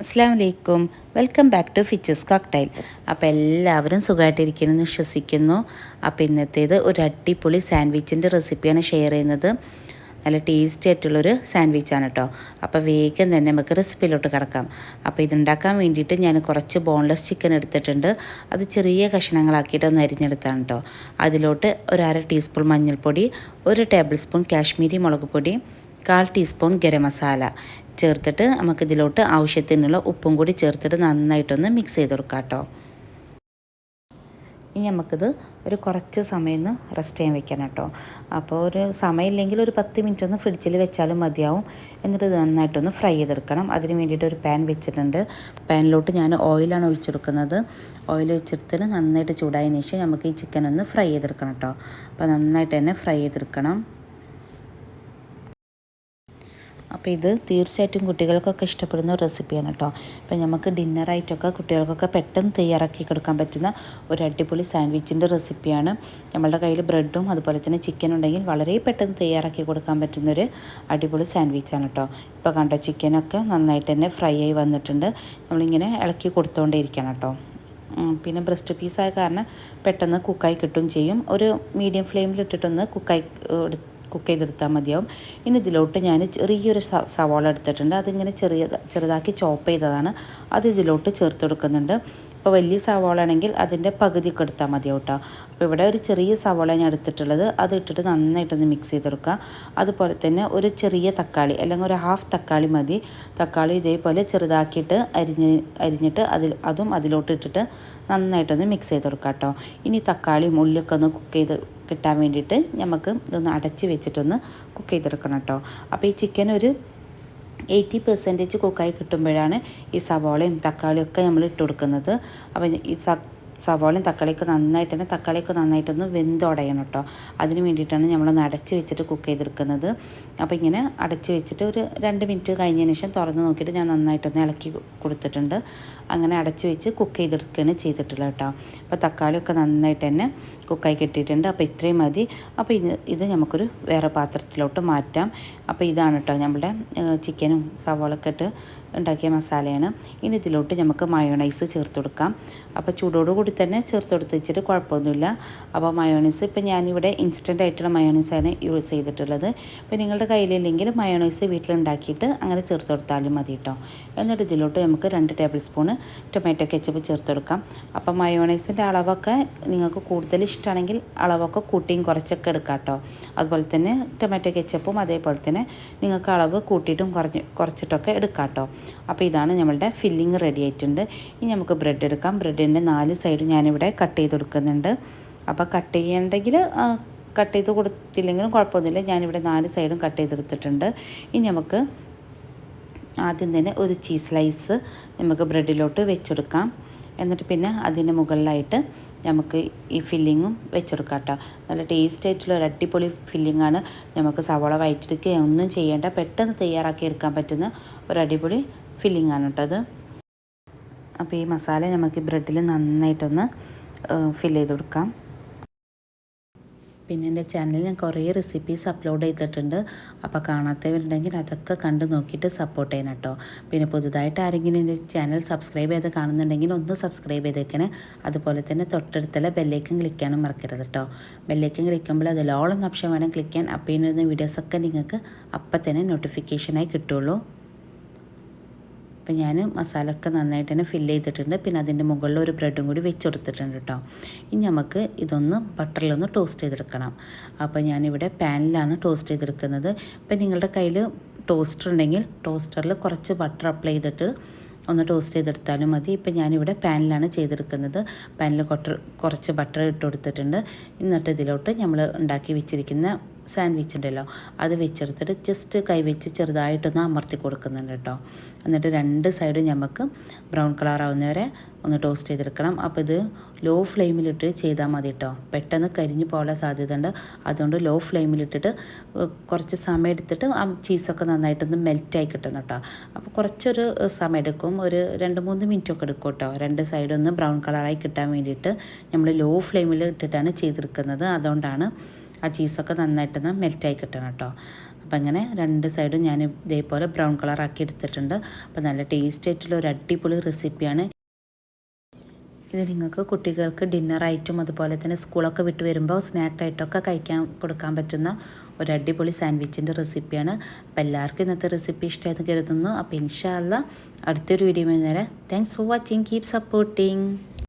അസ്സലാമു അലൈക്കും. Welcome back to ഫിച്ചസ് കോക്ടൈൽ. അപ്പോൾ എല്ലാവരും സുഖമായിട്ടിരിക്കുമെന്ന് വിശ്വസിക്കുന്നു. അപ്പോൾ ഇന്നത്തേത് ഒരു അടിപൊളി സാൻഡ്വിച്ചിൻ്റെ റെസിപ്പിയാണ് ഷെയർ ചെയ്യുന്നത്. നല്ല ടേസ്റ്റി ആയിട്ടുള്ളൊരു സാൻഡ്വിച്ചാണ് കേട്ടോ. അപ്പോൾ വേഗം തന്നെ നമുക്ക് റെസിപ്പിയിലോട്ട് കിടക്കാം. അപ്പോൾ ഇതുണ്ടാക്കാൻ വേണ്ടിയിട്ട് ഞാൻ കുറച്ച് ബോൺലെസ് ചിക്കൻ എടുത്തിട്ടുണ്ട്. അത് ചെറിയ കഷ്ണങ്ങളാക്കിയിട്ട് ഒന്ന് അരിഞ്ഞെടുത്താണ് കേട്ടോ. അതിലോട്ട് ഒരു അര ടീസ്പൂൺ മഞ്ഞൾപ്പൊടി, 1 ടേബിൾ സ്പൂൺ കാശ്മീരി മുളക് പൊടി, 1/4 ടീസ്പൂൺ ഗരം മസാല ചേർത്തിട്ട് നമുക്കിതിലോട്ട് ആവശ്യത്തിനുള്ള ഉപ്പും കൂടി ചേർത്തിട്ട് നന്നായിട്ടൊന്ന് മിക്സ് ചെയ്ത് കൊടുക്കാം കേട്ടോ. ഇനി നമുക്കിത് ഒരു കുറച്ച് സമയം ഒന്ന് റെസ്റ്റ് ചെയ്യാൻ വെക്കണം കേട്ടോ. അപ്പോൾ ഒരു സമയമില്ലെങ്കിൽ ഒരു 10 മിനിറ്റ് ഒന്ന് ഫ്രിഡ്ജിൽ വെച്ചാലും മതിയാവും. എന്നിട്ട് ഇത് നന്നായിട്ടൊന്ന് ഫ്രൈ ചെയ്തെടുക്കണം. അതിന് വേണ്ടിയിട്ട് ഒരു പാൻ വെച്ചിട്ടുണ്ട്. പാനിലോട്ട് ഞാൻ ഓയിലാണ് ഒഴിച്ചെടുക്കുന്നത്. ഓയിൽ ഒഴിച്ചെടുത്തിട്ട് നന്നായിട്ട് ചൂടായതിനു ശേഷം നമുക്ക് ഈ ചിക്കൻ ഒന്ന് ഫ്രൈ ചെയ്തെടുക്കണം കേട്ടോ. അപ്പോൾ നന്നായിട്ട് തന്നെ ഫ്രൈ ചെയ്തെടുക്കണം. അപ്പോൾ ഇത് തീർച്ചയായിട്ടും കുട്ടികൾക്കൊക്കെ ഇഷ്ടപ്പെടുന്ന ഒരു റെസിപ്പിയാണ് കേട്ടോ. അപ്പോൾ നമുക്ക് ഡിന്നറായിട്ടൊക്കെ കുട്ടികൾക്കൊക്കെ പെട്ടെന്ന് തയ്യാറാക്കി കൊടുക്കാൻ പറ്റുന്ന ഒരു അടിപൊളി സാൻഡ്വിച്ചിൻ്റെ റെസിപ്പിയാണ്. നമ്മളുടെ കയ്യിൽ ബ്രെഡും അതുപോലെ തന്നെ ചിക്കൻ ഉണ്ടെങ്കിൽ വളരെ പെട്ടെന്ന് തയ്യാറാക്കി കൊടുക്കാൻ പറ്റുന്നൊരു അടിപൊളി സാൻഡ്വിച്ചാണ് കേട്ടോ. ഇപ്പോൾ കണ്ടോ, ചിക്കനൊക്കെ നന്നായിട്ട് തന്നെ ഫ്രൈ ആയി വന്നിട്ടുണ്ട്. നമ്മളിങ്ങനെ ഇളക്കി കൊടുത്തുകൊണ്ടേ ഇരിക്കണം കേട്ടോ. പിന്നെ ബ്രസ്റ്റ് പീസായ കാരണം പെട്ടെന്ന് കുക്കായി കിട്ടുകയും ചെയ്യും. ഒരു മീഡിയം ഫ്ലെയിമിലിട്ടിട്ടൊന്ന് കുക്ക് ചെയ്തെടുത്താൽ മതിയാവും. ഇനി ഇതിലോട്ട് ഞാൻ ചെറിയൊരു സവാള എടുത്തിട്ടുണ്ട്. അതിങ്ങനെ ചെറുതാക്കി ചോപ്പ് ചെയ്തതാണ്. അത് ഇതിലോട്ട് ചേർത്ത് കൊടുക്കുന്നുണ്ട്. ഇപ്പോൾ വലിയ സവാള ആണെങ്കിൽ അതിൻ്റെ പകുതിയൊക്കെ എടുത്താൽ മതിയാവും കേട്ടോ. അപ്പോൾ ഇവിടെ ഒരു ചെറിയ സവാള ഞാൻ എടുത്തിട്ടുള്ളത്. അത് ഇട്ടിട്ട് നന്നായിട്ടൊന്ന് മിക്സ് ചെയ്തെടുക്കുക. അതുപോലെ തന്നെ ഒരു ചെറിയ തക്കാളി അല്ലെങ്കിൽ ഒരു ഹാഫ് തക്കാളി മതി. തക്കാളി ഇതേപോലെ ചെറുതാക്കിയിട്ട് അരിഞ്ഞിട്ട് അതും അതിലോട്ട് ഇട്ടിട്ട് നന്നായിട്ടൊന്ന് മിക്സ് ചെയ്ത് കൊടുക്കാം കേട്ടോ. ഇനി തക്കാളിയും ഉള്ളിയൊക്കെ ഒന്ന് കുക്ക് ചെയ്ത് കിട്ടാൻ വേണ്ടിയിട്ട് നമുക്ക് ഇതൊന്ന് അടച്ച് വെച്ചിട്ടൊന്ന് കുക്ക് ചെയ്തെടുക്കണം കേട്ടോ. അപ്പോൾ ഈ ചിക്കൻ ഒരു 80% കുക്കായി കിട്ടുമ്പോഴാണ് ഈ സവാളയും തക്കാളിയും ഒക്കെ നമ്മൾ ഇട്ട് കൊടുക്കുന്നത്. അപ്പോൾ ഈ സവാളയും തക്കാളിയൊക്കെ നന്നായിട്ടൊന്ന് വെന്തുടയണം കേട്ടോ. അതിന് വേണ്ടിയിട്ടാണ് നമ്മളൊന്ന് അടച്ച് വെച്ചിട്ട് കുക്ക് ചെയ്തെടുക്കുന്നത്. അപ്പോൾ ഇങ്ങനെ അടച്ച് വെച്ചിട്ട് ഒരു 2 മിനിറ്റ് കഴിഞ്ഞതിന് ശേഷം തുറന്ന് നോക്കിയിട്ട് ഞാൻ നന്നായിട്ടൊന്ന് ഇളക്കി കൊടുത്തിട്ടുണ്ട്. അങ്ങനെ അടച്ച് വെച്ച് കുക്ക് ചെയ്തെടുക്കുകയാണ് ചെയ്തിട്ടുള്ളത് കേട്ടോ. അപ്പോൾ തക്കാളിയൊക്കെ നന്നായിട്ട് തന്നെ കുക്കായി കിട്ടിയിട്ടുണ്ട്. അപ്പോൾ ഇത്രയും മതി. അപ്പോൾ ഇത് നമുക്കൊരു വേറെ പാത്രത്തിലോട്ട് മാറ്റാം. അപ്പോൾ ഇതാണ് കേട്ടോ നമ്മുടെ ചിക്കനും സവാളൊക്കെ ഇട്ട് ഉണ്ടാക്കിയ മസാലയാണ്. ഇനി ഇതിലോട്ട് നമുക്ക് മയോണൈസ് ചേർത്ത് കൊടുക്കാം. അപ്പോൾ ചൂടോടുകൂടി തന്നെ ചേർത്ത് കൊടുത്ത് വെച്ചിട്ട് കുഴപ്പമൊന്നുമില്ല. അപ്പോൾ മയോണൈസ് ഇപ്പോൾ ഞാനിവിടെ ഇൻസ്റ്റൻ്റ് ആയിട്ടുള്ള മയോണൈസാണ് യൂസ് ചെയ്തിട്ടുള്ളത്. അപ്പോൾ നിങ്ങളുടെ കയ്യിലില്ലെങ്കിൽ മയോണൈസ് വീട്ടിലുണ്ടാക്കിയിട്ട് അങ്ങനെ ചേർത്ത് കൊടുത്താലും മതി കേട്ടോ. എന്നിട്ട് ഇതിലോട്ട് നമുക്ക് 2 ടേബിൾ സ്പൂൺ ടൊമാറ്റോ കെച്ചപ്പ് ചേർത്ത് കൊടുക്കാം. അപ്പോൾ മയോണൈസിൻ്റെ അളവൊക്കെ നിങ്ങൾക്ക് കൂടുതൽ ഇഷ്ടമാണെങ്കിൽ അളവൊക്കെ കൂട്ടിയും കുറച്ചൊക്കെ എടുക്കാം കേട്ടോ. അതുപോലെ തന്നെ ടൊമാറ്റോ കെച്ചപ്പും അതേപോലെ തന്നെ നിങ്ങൾക്ക് അളവ് കൂട്ടിയിട്ടും കുറച്ചിട്ടൊക്കെ എടുക്കാം കേട്ടോ. അപ്പോൾ ഇതാണ് നമ്മളുടെ ഫില്ലിങ് റെഡി ആയിട്ടുണ്ട്. ഇനി നമുക്ക് ബ്രെഡ് എടുക്കാം. ബ്രെഡിൻ്റെ 4 സൈഡും ഞാനിവിടെ കട്ട് ചെയ്ത് കൊടുക്കുന്നുണ്ട്. അപ്പോൾ കട്ട് ചെയ്ത് കൊടുത്തില്ലെങ്കിലും കുഴപ്പമൊന്നുമില്ല. ഞാനിവിടെ 4 സൈഡും കട്ട് ചെയ്തെടുത്തിട്ടുണ്ട്. ഇനി നമുക്ക് ആദ്യം തന്നെ ഒരു ചീസ് സ്ലൈസ് നമുക്ക് ബ്രെഡിലോട്ട് വെച്ചെടുക്കാം. എന്നിട്ട് പിന്നെ അതിന് മുകളിലായിട്ട് നമുക്ക് ഈ ഫില്ലിങ്ങും വെച്ചെടുക്കാം കേട്ടോ. നല്ല ടേസ്റ്റ് ആയിട്ടുള്ള ഒരു അടിപൊളി ഫില്ലിങ്ങാണ്. നമുക്ക് സവാള വഴറ്റിയെടുക്കുക ഒന്നും ചെയ്യേണ്ട, പെട്ടെന്ന് തയ്യാറാക്കി എടുക്കാൻ പറ്റുന്ന ഒരു അടിപൊളി ഫില്ലിങ്ങാണ് കേട്ടോ അത്. അപ്പോൾ ഈ മസാല നമുക്ക് ബ്രെഡിൽ നന്നായിട്ടൊന്ന് ഫില്ല് ചെയ്ത് കൊടുക്കാം. പിന്നെ എൻ്റെ ചാനലിൽ ഞാൻ കുറേ റെസിപ്പീസ് അപ്ലോഡ് ചെയ്തിട്ടുണ്ട്. അപ്പോൾ കാണാത്തവരുണ്ടെങ്കിൽ അതൊക്കെ കണ്ട് നോക്കിയിട്ട് സപ്പോർട്ട് ചെയ്യണം കേട്ടോ. പിന്നെ പുതുതായിട്ട് ആരെങ്കിലും എൻ്റെ ചാനൽ സബ്സ്ക്രൈബ് ചെയ്ത് കാണുന്നുണ്ടെങ്കിൽ ഒന്ന് സബ്സ്ക്രൈബ് ചെയ്തേക്കണേ. അതുപോലെ തന്നെ തൊട്ടടുത്തുള്ള ബെല്ലൈക്കൻ ക്ലിക്ക് ചെയ്യാനും മറക്കരുത് കേട്ടോ. ബെല്ലൈക്കൻ ക്ലിക്കുമ്പോൾ അതിൽ ഓൾ എന്ന ഓപ്ഷൻ വേണം ക്ലിക്ക് ചെയ്യാൻ. അപ്പോൾ ഇന്നിരുന്ന വീഡിയോസൊക്കെ നിങ്ങൾക്ക് അപ്പം തന്നെ നോട്ടിഫിക്കേഷനായി കിട്ടുള്ളൂ. അപ്പോൾ ഞാൻ മസാല ഒക്കെ നന്നായിട്ട് തന്നെ ഫില്ല് ചെയ്തിട്ടുണ്ട്. പിന്നെ അതിൻ്റെ മുകളിൽ ഒരു ബ്രെഡും കൂടി വെച്ച് കൊടുത്തിട്ടുണ്ട് കേട്ടോ. ഇനി നമുക്ക് ഇതൊന്ന് ബട്ടറിലൊന്ന് ടോസ്റ്റ് ചെയ്തെടുക്കണം. അപ്പോൾ ഞാനിവിടെ പാനിലാണ് ടോസ്റ്റ് ചെയ്തെടുക്കുന്നത്. ഇപ്പം നിങ്ങളുടെ കയ്യിൽ ടോസ്റ്റർ ഉണ്ടെങ്കിൽ ടോസ്റ്ററിൽ കുറച്ച് ബട്ടർ അപ്ലൈ ചെയ്തിട്ട് ഒന്ന് ടോസ്റ്റ് ചെയ്തെടുത്താലും മതി. ഇപ്പം ഞാനിവിടെ പാനിലാണ് ചെയ്തെടുക്കുന്നത്. പാനിൽ കുറച്ച് ബട്ടർ ഇട്ട് കൊടുത്തിട്ടുണ്ട്. എന്നിട്ട് ഇതിലോട്ട് നമ്മൾ ഉണ്ടാക്കി വെച്ചിരിക്കുന്ന സാൻഡ്വിച്ച് ഉണ്ടല്ലോ അത് വെച്ചെടുത്തിട്ട് ജസ്റ്റ് കൈവച്ച് ചെറുതായിട്ടൊന്ന് അമർത്തി കൊടുക്കുന്നുണ്ട് കേട്ടോ. എന്നിട്ട് 2 സൈഡും നമുക്ക് ബ്രൗൺ കളർ ആവുന്നവരെ ഒന്ന് ടോസ്റ്റ് ചെയ്തെടുക്കണം. അപ്പോൾ ഇത് ലോ ഫ്ലെയിമിലിട്ട് ചെയ്താൽ മതി കേട്ടോ. പെട്ടെന്ന് കരിഞ്ഞു പോകാൻ സാധ്യതയുണ്ട്. അതുകൊണ്ട് ലോ ഫ്ലെയിമിലിട്ടിട്ട് കുറച്ച് സമയം എടുത്തിട്ട് ആ ചീസൊക്കെ നന്നായിട്ടൊന്ന് മെൽറ്റായി കിട്ടണം കേട്ടോ. അപ്പോൾ കുറച്ചൊരു സമയം എടുക്കും, ഒരു 2-3 മിനിറ്റൊക്കെ എടുക്കും കേട്ടോ. 2 സൈഡൊന്ന് ബ്രൗൺ കളറായി കിട്ടാൻ വേണ്ടിയിട്ട് നമ്മൾ ലോ ഫ്ലെയിമിൽ ഇട്ടിട്ടാണ് ചെയ്തെടുക്കുന്നത്. അതുകൊണ്ടാണ് ആ ചീസൊക്കെ നന്നായിട്ടൊന്ന് മെൽറ്റായി കിട്ടണം കേട്ടോ. അപ്പോൾ അപ്പോൾ അങ്ങനെ രണ്ട് സൈഡും ഞാൻ ഇതേപോലെ ബ്രൗൺ കളറാക്കി എടുത്തിട്ടുണ്ട്. അപ്പോൾ നല്ല ടേസ്റ്റ് ആയിട്ടുള്ള ഒരു അടിപൊളി റെസിപ്പിയാണ് ഇത്. നിങ്ങൾക്ക് കുട്ടികൾക്ക് ഡിന്നറായിട്ടും അതുപോലെ തന്നെ സ്കൂളൊക്കെ വിട്ട് വരുമ്പോൾ സ്നാക്കായിട്ടൊക്കെ കൊടുക്കാൻ പറ്റുന്ന ഒരു അടിപൊളി സാൻഡ്വിച്ചിൻ്റെ റെസിപ്പിയാണ്. അപ്പോൾ എല്ലാവർക്കും ഇന്നത്തെ റെസിപ്പി ഇഷ്ടമായെന്ന് കരുതുന്നു. അപ്പോൾ ഇൻഷാ അല്ലാഹ് അടുത്തൊരു വീഡിയോ നേരെ thanks for watching, keep supporting.